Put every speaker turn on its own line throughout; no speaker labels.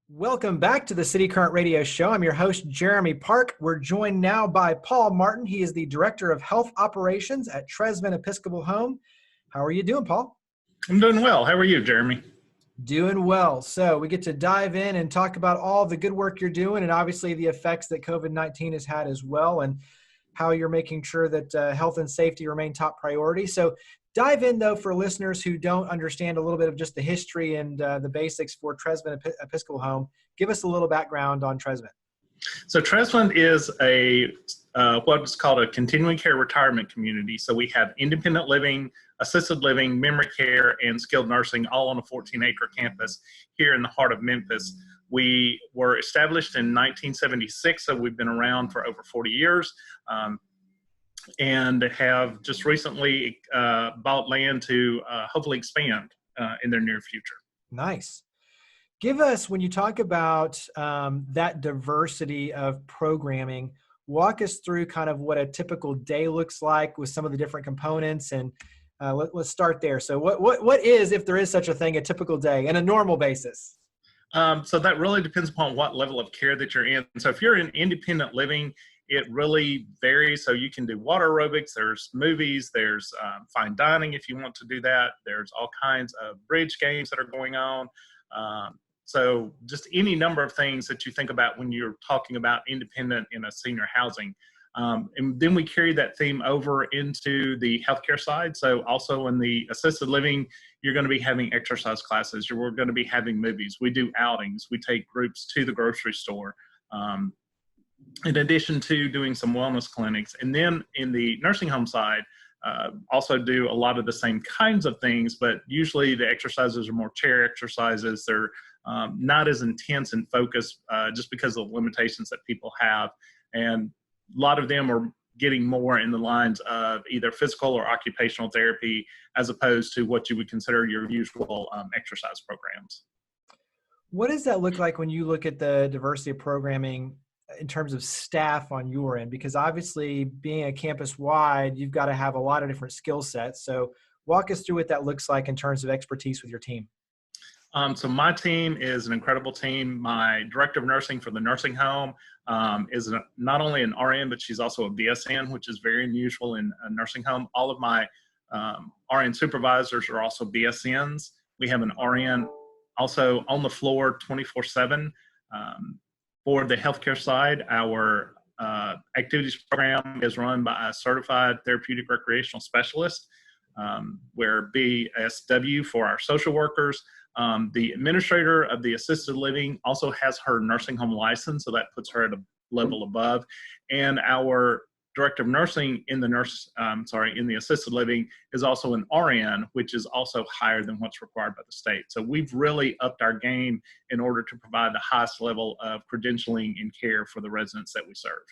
Welcome back to the City Current Radio Show. I'm your host, Jeremy Park. We're joined now by Paul Martin. He is the Director of Health Operations at Trezevant Episcopal Home. How are you doing, Paul?
I'm doing well. How are you, Jeremy?
Doing well. So we get to dive in and talk about all the good work you're doing and obviously the effects that COVID-19 has had as well and how you're making sure that health and safety remain top priority. So dive in, though, for listeners who don't understand a little bit of just the history and the basics for Trezevant Episcopal Home. Give us a little background on Trezevant.
So Trezevant is what's called a continuing care retirement community. So we have independent living, assisted living, memory care, and skilled nursing all on a 14-acre campus here in the heart of Memphis. We were established in 1976, so we've been around for over 40 years. And have just recently bought land to hopefully expand in their near future.
Nice. Give us, when you talk about that diversity of programming, walk us through kind of what a typical day looks like with some of the different components. And let's start there. So what is, if there is such a thing, a typical day and a normal basis?
So that really depends upon what level of care that you're in. So if you're in independent living, it really varies. So you can do water aerobics, there's movies, there's fine dining if you want to do that. There's all kinds of bridge games that are going on. So just any number of things that you think about when you're talking about independent in a senior housing. And then we carry that theme over into the healthcare side. So also in the assisted living, you're going to be having exercise classes. We're going to be having movies. We do outings. We take groups to the grocery store. In addition to doing some wellness clinics. And then in the nursing home side, also do a lot of the same kinds of things, but usually the exercises are more chair exercises. They're not as intense and focused just because of the limitations that people have. And a lot of them are getting more in the lines of either physical or occupational therapy as opposed to what you would consider your usual exercise programs.
What does that look like when you look at the diversity of programming in terms of staff on your end? Because obviously being a campus wide, you've got to have a lot of different skill sets. So walk us through what that looks like in terms of expertise with your team.
So my team is an incredible team. My director of nursing for the nursing home is not only an RN, but she's also a BSN, which is very unusual in a nursing home. All of my RN supervisors are also BSNs. We have an RN also on the floor 24/7. For the healthcare side, our activities program is run by a certified therapeutic recreational specialist. We're BSW for our social workers. The administrator of the assisted living also has her nursing home license, so that puts her at a level above. And our director of nursing in the assisted living is also an RN, which is also higher than what's required by the state. So we've really upped our game in order to provide the highest level of credentialing and care for the residents that we serve.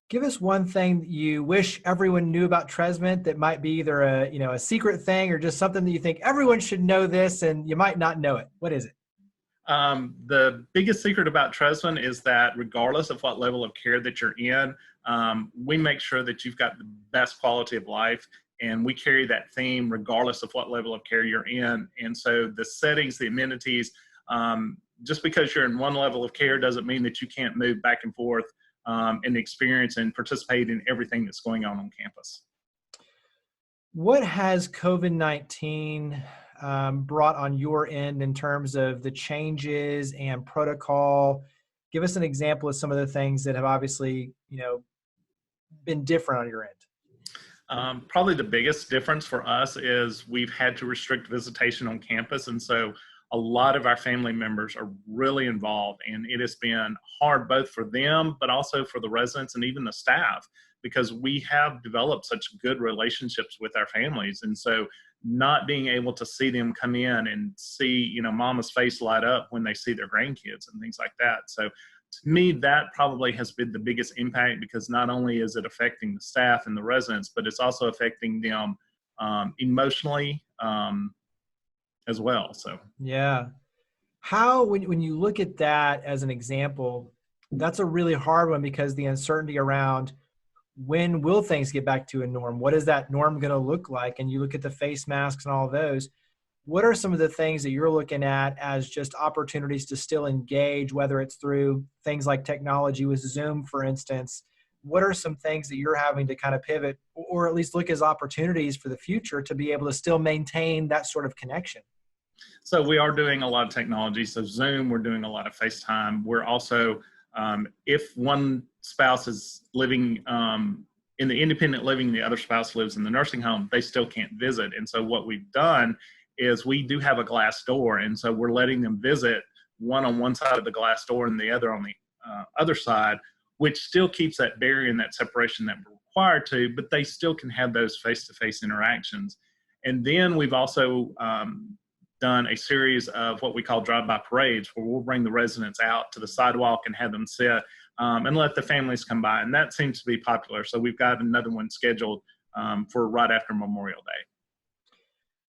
Give us one thing that you wish everyone knew about Trezevant that might be either a secret thing or just something that you think everyone should know this and you might not know it. What is it?
The biggest secret about Trezevant is that regardless of what level of care that you're in, we make sure that you've got the best quality of life, and we carry that theme regardless of what level of care you're in. And so the settings, the amenities, just because you're in one level of care doesn't mean that you can't move back and forth and experience and participate in everything that's going on campus.
What has COVID-19 brought on your end in terms of the changes and protocol? Give us an example of some of the things that have obviously, been different on your end.
Probably the biggest difference for us is we've had to restrict visitation on campus. And so a lot of our family members are really involved, and it has been hard both for them, but also for the residents and even the staff, because we have developed such good relationships with our families. And so not being able to see them come in and see, mama's face light up when they see their grandkids and things like that. So to me, that probably has been the biggest impact, because not only is it affecting the staff and the residents, but it's also affecting them emotionally as well. So
yeah, how when you look at that as an example, that's a really hard one, because the uncertainty around when will things get back to a norm? What is that norm going to look like? And you look at the face masks and all of those. what are some of the things that you're looking at as just opportunities to still engage, whether it's through things like technology with Zoom, for instance? What are some things that you're having to kind of pivot or at least look as opportunities for the future to be able to still maintain that sort of connection?
So we are doing a lot of technology. So Zoom, we're doing a lot of FaceTime. We're also, if one spouse is living in the independent living, the other spouse lives in the nursing home, they still can't visit. And so what we've done is we do have a glass door. And so we're letting them visit, one on one side of the glass door and the other on the other side, which still keeps that barrier and that separation that we're required to, but they still can have those face-to-face interactions. And then we've also done a series of what we call drive-by parades, where we'll bring the residents out to the sidewalk and have them sit and let the families come by. And that seems to be popular. So we've got another one scheduled for right after Memorial Day.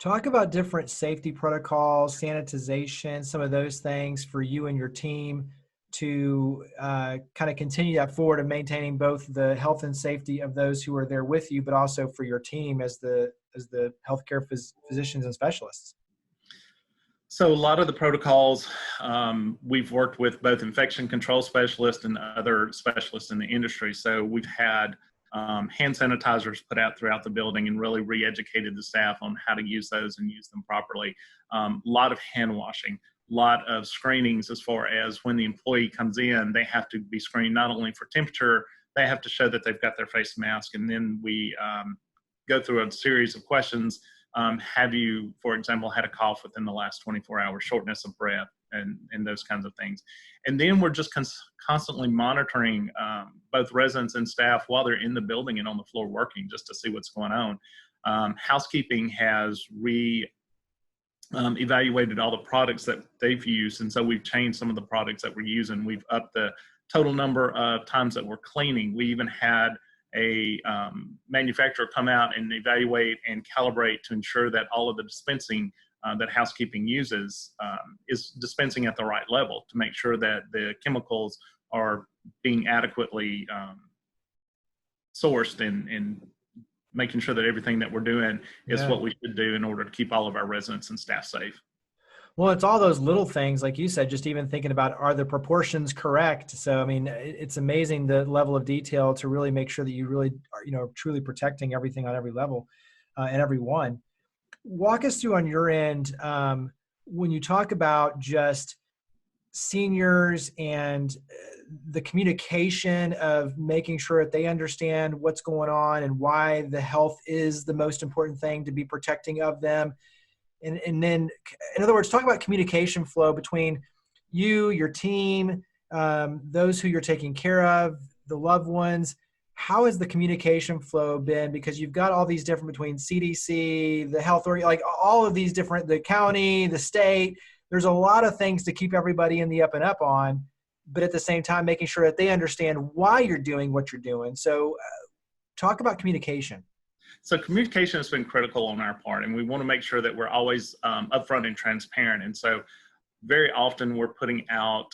Talk about different safety protocols, sanitization, some of those things for you and your team to kind of continue that forward of maintaining both the health and safety of those who are there with you, but also for your team as the healthcare physicians and specialists.
So a lot of the protocols, we've worked with both infection control specialists and other specialists in the industry. So we've had hand sanitizers put out throughout the building and really re-educated the staff on how to use those and use them properly. A lot of hand washing, a lot of screenings as far as when the employee comes in, they have to be screened not only for temperature, they have to show that they've got their face mask. And then we go through a series of questions. Have you, for example, had a cough within the last 24 hours, shortness of breath, and those kinds of things. And then we're just constantly monitoring both residents and staff while they're in the building and on the floor working, just to see what's going on. Housekeeping has evaluated all the products that they've used, and so we've changed some of the products that we're using. We've upped the total number of times that we're cleaning. We even had a manufacturer come out and evaluate and calibrate to ensure that all of the dispensing that housekeeping uses is dispensing at the right level to make sure that the chemicals are being adequately sourced and making sure that everything that we're doing is what we should do in order to keep all of our residents and staff safe.
Well, it's all those little things, like you said, just even thinking about, are the proportions correct? So, I mean, it's amazing the level of detail to really make sure that you really are, truly protecting everything on every level and every one. Walk us through on your end, when you talk about just seniors and the communication of making sure that they understand what's going on and why the health is the most important thing to be protecting of them. And then, in other words, talk about communication flow between you, your team, those who you're taking care of, the loved ones. How has the communication flow been? Because you've got all these different between CDC, the health authority, like all of these different, the county, the state. There's a lot of things to keep everybody in the up and up on, but at the same time, making sure that they understand why you're doing what you're doing. So talk about communication.
So communication has been critical on our part, and we want to make sure that we're always upfront and transparent. And so very often we're putting out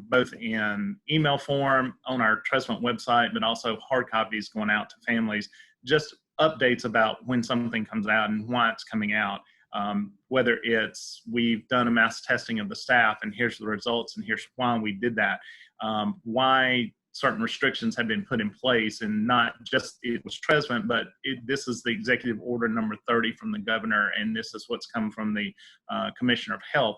both in email form on our Trezevant website, but also hard copies going out to families, just updates about when something comes out and why it's coming out. Whether it's we've done a mass testing of the staff and here's the results and here's why we did that, why certain restrictions have been put in place, and not just it was Trezevant, but this is the executive order number 30 from the governor, and this is what's come from the Commissioner of Health.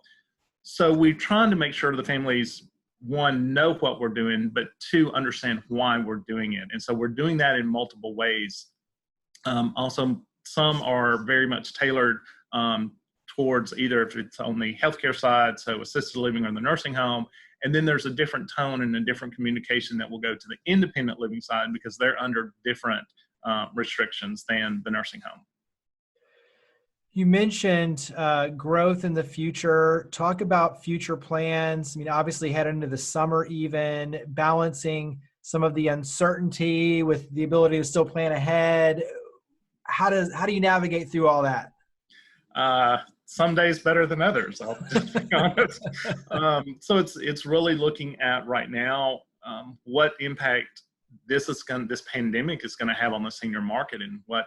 So we're trying to make sure the families, one, know what we're doing, but two, understand why we're doing it. And so we're doing that in multiple ways. Also, some are very much tailored towards either if it's on the healthcare side, so assisted living or the nursing home. And then there's a different tone and a different communication that will go to the independent living side because they're under different restrictions than the nursing home.
You mentioned growth in the future. Talk about future plans. I mean, obviously heading into the summer, even balancing some of the uncertainty with the ability to still plan ahead. How do you navigate through all that?
Some days better than others, I'll just be honest. So it's really looking at right now what impact this pandemic is going to have on the senior market, and what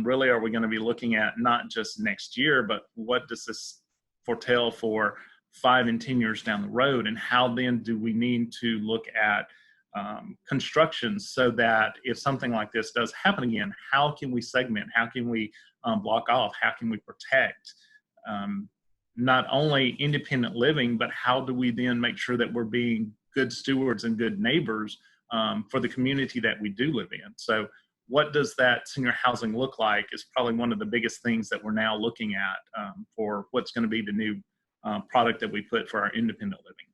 really are we going to be looking at not just next year, but what does this foretell for 5 and 10 years down the road? And how then do we need to look at construction so that if something like this does happen again, how can we segment? How can we block off? How can we protect not only independent living, but how do we then make sure that we're being good stewards and good neighbors for the community that we do live in? So what does that senior housing look like is probably one of the biggest things that we're now looking at for what's going to be the new product that we put for our independent living.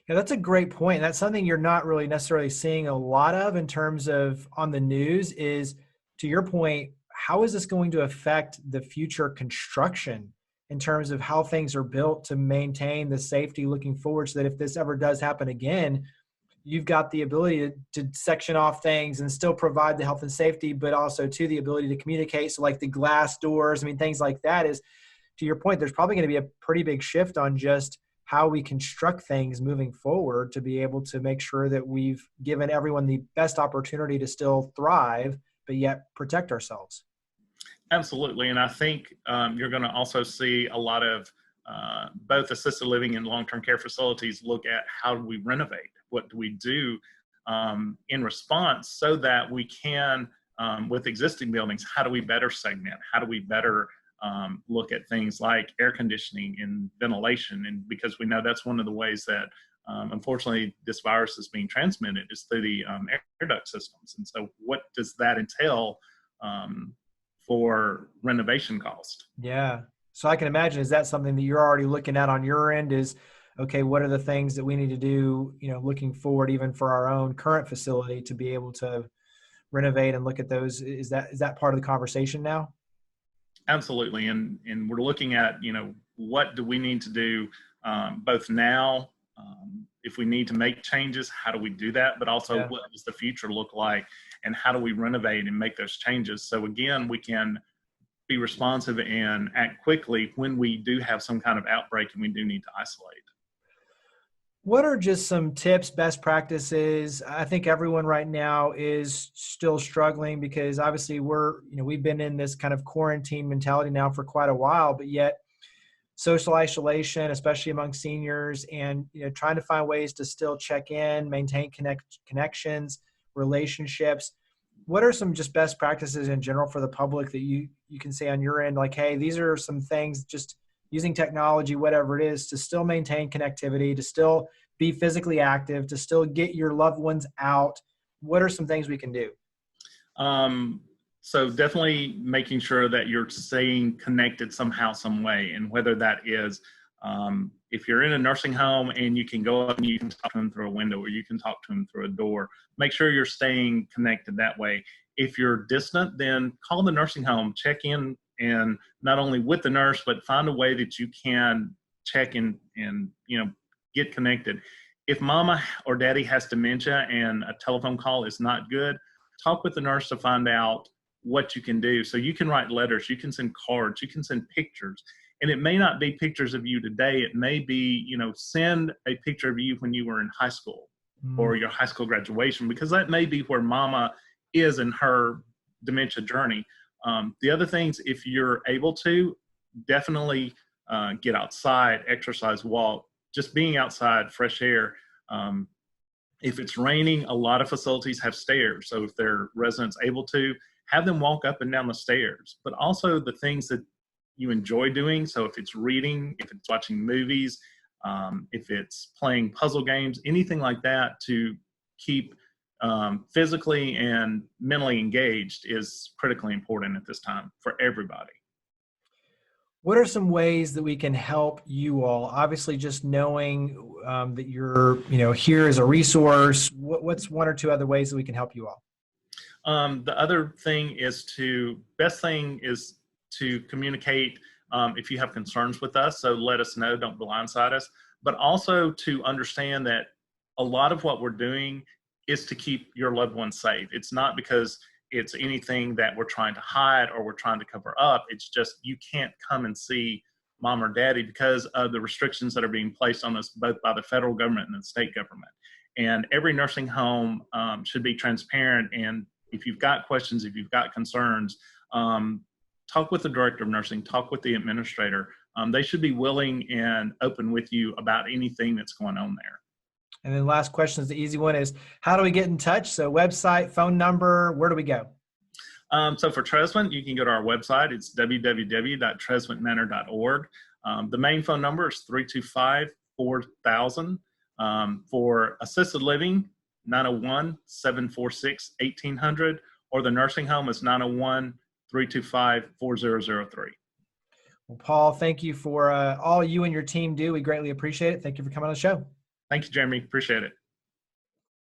Yeah, that's a great point. That's something you're not really necessarily seeing a lot of in terms of on the news is, to your point, how is this going to affect the future construction in terms of how things are built to maintain the safety looking forward, so that if this ever does happen again, you've got the ability to section off things and still provide the health and safety, but also to the ability to communicate. So like the glass doors, I mean, things like that is, to your point, there's probably going to be a pretty big shift on just how we construct things moving forward to be able to make sure that we've given everyone the best opportunity to still thrive, but yet protect ourselves.
Absolutely. And I think you're going to also see a lot of both assisted living and long-term care facilities look at how do we renovate? What do we do in response so that we can, with existing buildings, how do we better segment? How do we better look at things like air conditioning and ventilation? And because we know that's one of the ways that unfortunately this virus is being transmitted is through the air duct systems. And so what does that entail for renovation cost?
Yeah. So I can imagine, is that something that you're already looking at on your end is, okay, what are the things that we need to do, looking forward, even for our own current facility, to be able to renovate and look at those? Is that part of the conversation now?
Absolutely. And we're looking at, what do we need to do both now, if we need to make changes, how do we do that? But also what does the future look like and how do we renovate and make those changes? So again, we can be responsive and act quickly when we do have some kind of outbreak and we do need to isolate.
What are just some tips, best practices? I think everyone right now is still struggling because obviously we've been in this kind of quarantine mentality now for quite a while, but yet social isolation, especially among seniors, and trying to find ways to still check in, maintain connections, relationships. What are some just best practices in general for the public that you can say on your end, like, hey, these are some things, just using technology, whatever it is, to still maintain connectivity, to still be physically active, to still get your loved ones out? What are some things we can do?
So definitely making sure that you're staying connected somehow, some way. And whether that is, if you're in a nursing home and you can go up and you can talk to them through a window or you can talk to them through a door, make sure you're staying connected that way. If you're distant, then call the nursing home, check in, and not only with the nurse, but find a way that you can check in and get connected. If mama or daddy has dementia and a telephone call is not good, talk with the nurse to find out what you can do. So you can write letters, you can send cards, you can send pictures. And it may not be pictures of you today. It may be, send a picture of you when you were in high school or your high school graduation, because that may be where mama is in her dementia journey. The other things, if you're able to, definitely get outside, exercise, walk, just being outside, fresh air. If it's raining, a lot of facilities have stairs. So if their residents able to, have them walk up and down the stairs, but also the things that you enjoy doing. So if it's reading, if it's watching movies, if it's playing puzzle games, anything like that to keep physically and mentally engaged is critically important at this time for everybody.
What are some ways that we can help you all? Obviously, just knowing that you're, here as a resource. What's one or two other ways that we can help you all?
The other thing is best thing is to communicate if you have concerns with us. So let us know, don't blindside us, but also to understand that a lot of what we're doing is to keep your loved ones safe. It's not because it's anything that we're trying to hide or we're trying to cover up. It's just you can't come and see mom or daddy because of the restrictions that are being placed on us both by the federal government and the state government. And every nursing home should be transparent. And if you've got questions, if you've got concerns, talk with the director of nursing, talk with the administrator. They should be willing and open with you about anything that's going on there.
And then last question is the easy one is, how do we get in touch? So website, phone number, where do we go?
So for Trezevant, you can go to our website. It's www.trezevantmanor.org. The main phone number is 325-4000. For assisted living, 901-746-1800, or the nursing home is 901-325-4003.
Well, Paul, thank you for all you and your team do. We greatly appreciate it. Thank you for coming on the show.
Thank you, Jeremy. Appreciate it.